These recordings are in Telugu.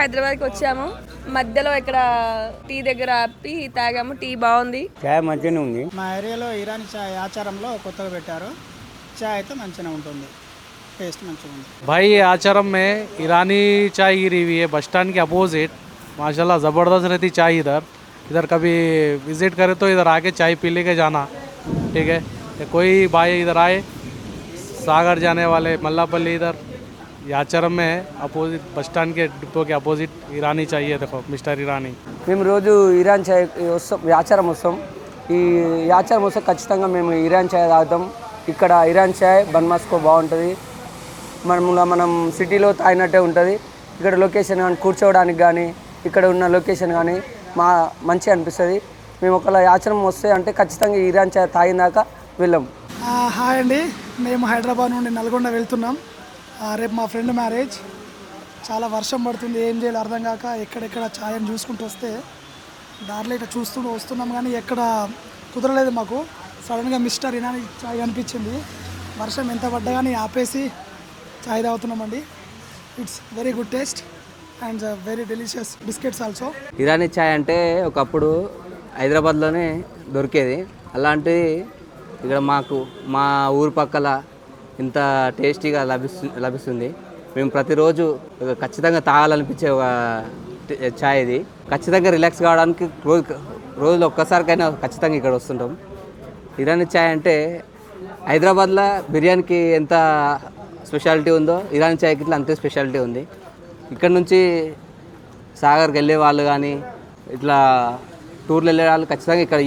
హైదరాబాద్కి వచ్చాము. మధ్యలో ఇక్కడ టీ దగ్గర ఆపి తాగాము. టీ బాగుంది, చాయ్ మంచిగానే ఉంది. మా ఏరియాలో ఇరానీ చాయ్ ఆచారంలో కొత్తగా పెట్టారు. చాయ్ అయితే మంచిగా ఉంటుంది, टेस्ट మంచిగా ఉంది. भाई आचारम में ईरानी चाय गिरी हुई है बस स्टैंड के अपोजिट. माशाल्लाह ज़बरदस्त रहती चाय इधर कभी विज़िट करे तो इधर आके चाय पी लेके जाना, ठीक है. कोई भाई इधर आए सागर जाने वाले मल्लापल्ली इधर याचरम में है, अपोजिट बस स्टैंड के डिपो के अपोजिट ईरानी चाहिए. देखो मिस्टर ईरानी. మేము రోజు ఇరాన్ చాయ్ వస్తాం, యాచారం వస్తాం. ఈ యాచారం వస్తే ఖచ్చితంగా మేము ఇరాన్ చాయ్ తాగుతాం. ఇక్కడ ఇరాన్ చాయ్ బన్మాస్కో బాగుంటుంది. మనం సిటీలో తాగినట్టే ఉంటుంది. ఇక్కడ లొకేషన్ కానీ కూర్చోవడానికి కానీ ఇక్కడ ఉన్న లొకేషన్ కానీ మంచిగా అనిపిస్తుంది. మేము ఒకవేళ యాచరం వస్తే అంటే ఖచ్చితంగా ఇరాన్ చాయ్ తాగినాక వెళ్ళాం. హాయ్ అండి, మేము హైదరాబాద్ నుండి నల్గొండ వెళ్తున్నాం. రేపు మా ఫ్రెండ్ మ్యారేజ్. చాలా వర్షం పడుతుంది, ఏం చేయాలి అర్థం కాక ఎక్కడెక్కడ ఛాయని చూసుకుంటూ వస్తే దారిలో ఇట్లా చూస్తూ వస్తున్నాం కానీ ఎక్కడ కుదరలేదు మాకు. సడన్గా మిస్టర్ ఇరానీ చాయ్ కనిపించింది. వర్షం ఎంత పడ్డా కానీ ఆపేసి చాయ్ తాగుతున్నామండి. It's very good taste and very delicious biscuits also. Irani chai అంటే ఒకప్పుడు హైదరాబాద్లోనే దొరికేది. అలాంటిది ఇక్కడ మా ఊరు పక్కల ఇంత టేస్టీగా లభిస్తుంది. మేము ప్రతిరోజు ఖచ్చితంగా తాగాలనిపించే ఒక చాయ్ ఇది. ఖచ్చితంగా రిలాక్స్ కావడానికి రోజులో ఒక్కసారికైనా ఖచ్చితంగా ఇక్కడ వస్తుంటాం. ఇరానీ చాయ్ అంటే హైదరాబాద్లో బిర్యానీకి ఎంత స్పెషాలిటీ ఉందో ఇరానీ చాయ్కి ఇట్లా అంతే స్పెషాలిటీ ఉంది. ఇక్కడ నుంచి సాగర్కి వెళ్ళే వాళ్ళు కానీ ఇట్లా టూర్లు వెళ్ళే వాళ్ళు ఖచ్చితంగా ఇక్కడ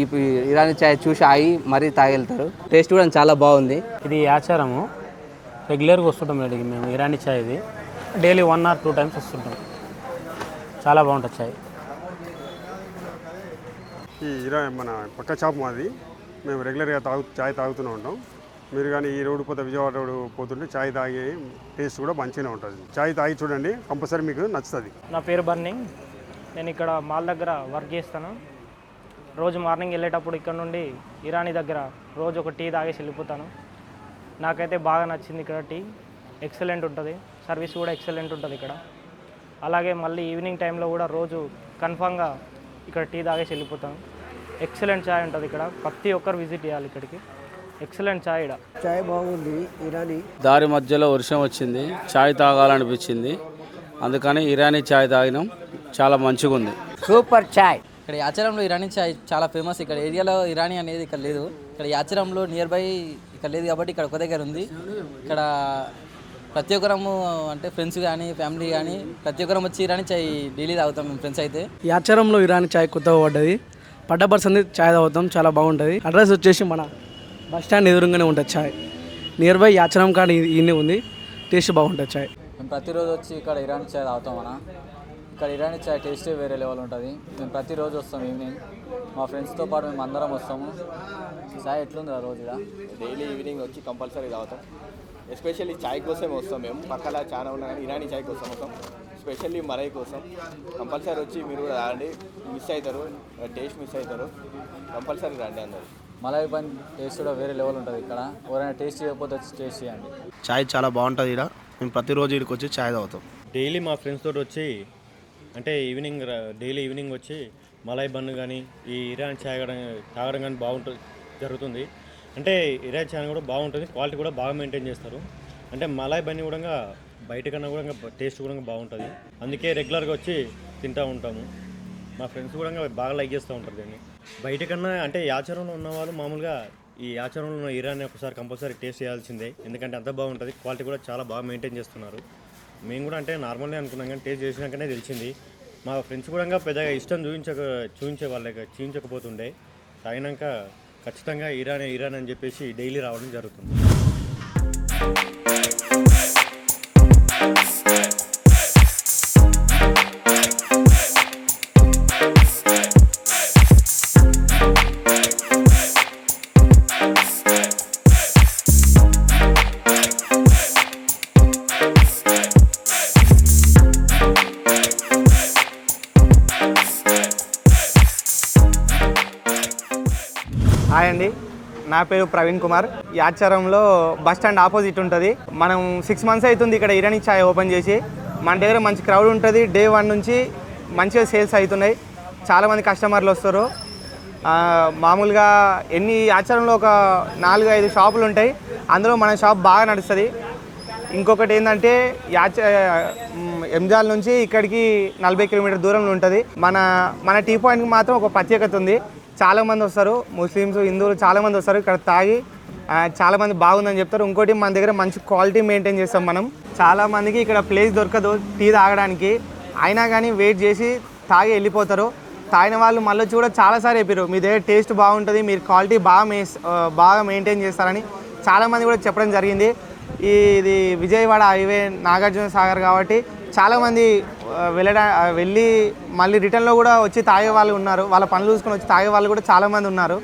ఇరానీ చాయ్ చూసి ఆగి మరీ తాగెళ్తారు. టేస్ట్ కూడా చాలా బాగుంది. ఇది ఆచారము, రెగ్యులర్గా వస్తుంటాం ఇక్కడికి మేము. ఇరానీ చాయ్ ఇది డైలీ 1 or 2 times వస్తుంటాం. చాలా బాగుంటుంది చాయ్. మన పక్క షాప్ మాది. మేము రెగ్యులర్గా చాయ్ తాగుతూనే ఉంటాం. మీరు కానీ ఈ రోడ్డు పోతే విజయవాడ రోడ్డు పోతుంటే చాయ్ తాగే టేస్ట్ కూడా మంచిగానే ఉంటుంది. చాయ్ తాగి చూడండి, కంపల్సరీ మీకు నచ్చుతుంది. నా పేరు బర్నింగ్. నేను ఇక్కడ మాల్ దగ్గర వర్క్ చేస్తాను. రోజు మార్నింగ్ వెళ్ళేటప్పుడు ఇక్కడ నుండి ఇరానీ దగ్గర రోజు ఒక టీ తాగేసి వెళ్ళిపోతాను. నాకైతే బాగా నచ్చింది ఇక్కడ టీ. ఎక్సలెంట్ ఉంటుంది, సర్వీస్ కూడా ఎక్సలెంట్ ఉంటుంది ఇక్కడ. అలాగే మళ్ళీ ఈవినింగ్ టైంలో కూడా రోజు కన్ఫామ్గా ఇక్కడ టీ తాగేసి వెళ్ళిపోతాను. ఎక్సలెంట్ చాయ్ ఉంటుంది ఇక్కడ. ప్రతి ఒక్కరు విజిట్ చేయాలి ఇక్కడికి. ఎక్సలెంట్ చాయ్. చాయ్ బాగుంది ఇరానీ. దారి మధ్యలో వర్షం వచ్చింది, చాయ్ తాగాలనిపించింది, అందుకని ఇరానీ చాయ్ తాగినాం. చాలా మంచిగా ఉంది, సూపర్ చాయ్. ఇక్కడ యాచరంలో ఇరానీ చాయ్ చాలా ఫేమస్. ఇక్కడ ఏరియాలో ఇరానీ అనేది ఇక్కడ లేదు. ఇక్కడ యాచరంలో నియర్ బై ఇక్కడ లేదు కాబట్టి ఇక్కడ ఒక దగ్గర ఉంది. ఇక్కడ ప్రతి ఒక్కరము అంటే ఫ్రెండ్స్ కానీ ఫ్యామిలీ కానీ ప్రతి ఒక్కరం వచ్చి ఇరానీ చాయ్ డైలీ తాగుతాం మేము ఫ్రెండ్స్ అయితే. యాచరంలో ఇరానీ చాయ్ కొత్తగా పడ్డది. పడ్డ పర్సన్ చాయ్ తాగుతాం, చాలా బాగుంటుంది. అడ్రస్ వచ్చేసి మన బస్ స్టాండ్ ఎదురుగానే ఉంటుంది చాయ్. నియర్ బై యాచరం కానీ ఈయనే ఉంది. టేస్ట్ బాగుంటుంది చాయ్. మేము ప్రతిరోజు వచ్చి ఇక్కడ ఇరానీ చాయ్ తాగుతాం అన్న. ఇక్కడ ఇరానీ చాయ్ టేస్టే వేరే లెవెల్ ఉంటుంది. మేము ప్రతిరోజు వస్తాం ఈవినింగ్. మా ఫ్రెండ్స్తో పాటు మేము అందరం వస్తాము. చాయ్ ఎట్లుంది ఆ రోజు డైలీ ఈవినింగ్ వచ్చి కంపల్సరీ తాగుతాం. ఎస్పెషల్లీ చాయ్ కోసమే వస్తాం మేము. పక్కల చాలా ఉన్నా కానీ ఇరానీ చాయ్ కోసం వస్తాం. స్పెషల్లీ మరై కోసం కంపల్సరీ వచ్చి మీరు కూడా రండి. మిస్ అవుతారు, టేస్ట్ మిస్ అవుతారు. కంపల్సరీ రండి అందరు. మలై బన్ టేస్ట్ కూడా వేరే లెవెల్ ఉంటుంది ఇక్కడ. ఎవరైనా టేస్ట్ చేయకపోతే వచ్చి టేస్ట్ చేయండి. చాయ్ చాలా బాగుంటుంది ఇక్కడ. మేము ప్రతిరోజు ఇక్కడికి వచ్చి చాయ్ తాగుతాం. డైలీ మా ఫ్రెండ్స్ తోటి వచ్చి అంటే డైలీ ఈవినింగ్ వచ్చి మలై బన్ కానీ ఈ ఇరానీ చాయ్ తాగడం కానీ జరుగుతుంది. అంటే ఇరానీ చాయ్ కూడా బాగుంటుంది, క్వాలిటీ కూడా బాగా మెయింటైన్ చేస్తారు. అంటే మలై బన్ కూడా బయట కన్నా కూడా టేస్ట్ కూడా బాగుంటుంది. అందుకే రెగ్యులర్గా వచ్చి తింటూ ఉంటాము. మా ఫ్రెండ్స్ కూడా బాగా లైక్ చేస్తూ ఉంటారు దీన్ని. బయట కన్నా అంటే యాచరంలో ఉన్న వాళ్ళు మామూలుగా ఈ యాచరంలో ఉన్న ఇరానీ ఒకసారి కంపల్సరీ టేస్ట్ చేయాల్సిందే. ఎందుకంటే అంత బాగుంటుంది, క్వాలిటీ కూడా చాలా బాగా మెయింటైన్ చేస్తున్నారు. మేము కూడా అంటే నార్మల్గా అనుకున్నాం కానీ టేస్ట్ చేసినాకనే తెలిసింది. మా ఫ్రెండ్స్ కూడా పెద్దగా ఇష్టం చూపించకపోతుండే. తాగినాక ఖచ్చితంగా ఇరానీ అని చెప్పేసి డైలీ రావడం జరుగుతుంది. హాయ్ అండి, నా పేరు ప్రవీణ్ కుమార్. యాచారంలో బస్ స్టాండ్ ఆపోజిట్ ఉంటుంది. మనం 6 months అవుతుంది ఇక్కడ ఇరానీ చాయ్ ఓపెన్ చేసి. మన దగ్గర మంచి క్రౌడ్ ఉంటుంది. డే 1 నుంచి మంచిగా సేల్స్ అవుతున్నాయి. చాలామంది కస్టమర్లు వస్తారు. మామూలుగా ఆచారంలో ఒక 4-5 షాపులు ఉంటాయి. అందులో మన షాప్ బాగా నడుస్తుంది. ఇంకొకటి ఏంటంటే ఎంజాల్ నుంచి ఇక్కడికి 40 కిలోమీటర్ దూరంలో ఉంటుంది. మన టీ పాయింట్కి మాత్రం ఒక ప్రత్యేకత ఉంది. చాలామంది వస్తారు, ముస్లిమ్స్, హిందువులు చాలామంది వస్తారు. ఇక్కడ తాగి చాలామంది బాగుందని చెప్తారు. ఇంకోటి మన దగ్గర మంచి క్వాలిటీ మెయింటైన్ చేస్తాం మనం. చాలామందికి ఇక్కడ ప్లేస్ దొరకదు టీ తాగడానికి, అయినా కానీ వెయిట్ చేసి తాగి వెళ్ళిపోతారు. తాగిన వాళ్ళు మళ్ళీ వచ్చి కూడా చాలాసార్లు చెప్పారు మీ దగ్గర టేస్ట్ బాగుంటుంది, మీరు క్వాలిటీ బాగా మెయింటైన్ చేస్తారని చాలామంది కూడా చెప్పడం జరిగింది. ఇది విజయవాడ హైవే నాగార్జున సాగర్ కాబట్టి చాలామంది వెళ్ళి మళ్ళీ రిటర్న్లో కూడా వచ్చి తాగే వాళ్ళు ఉన్నారు. వాళ్ళ పనులు చూసుకొని వచ్చి తాగే వాళ్ళు కూడా చాలామంది ఉన్నారు.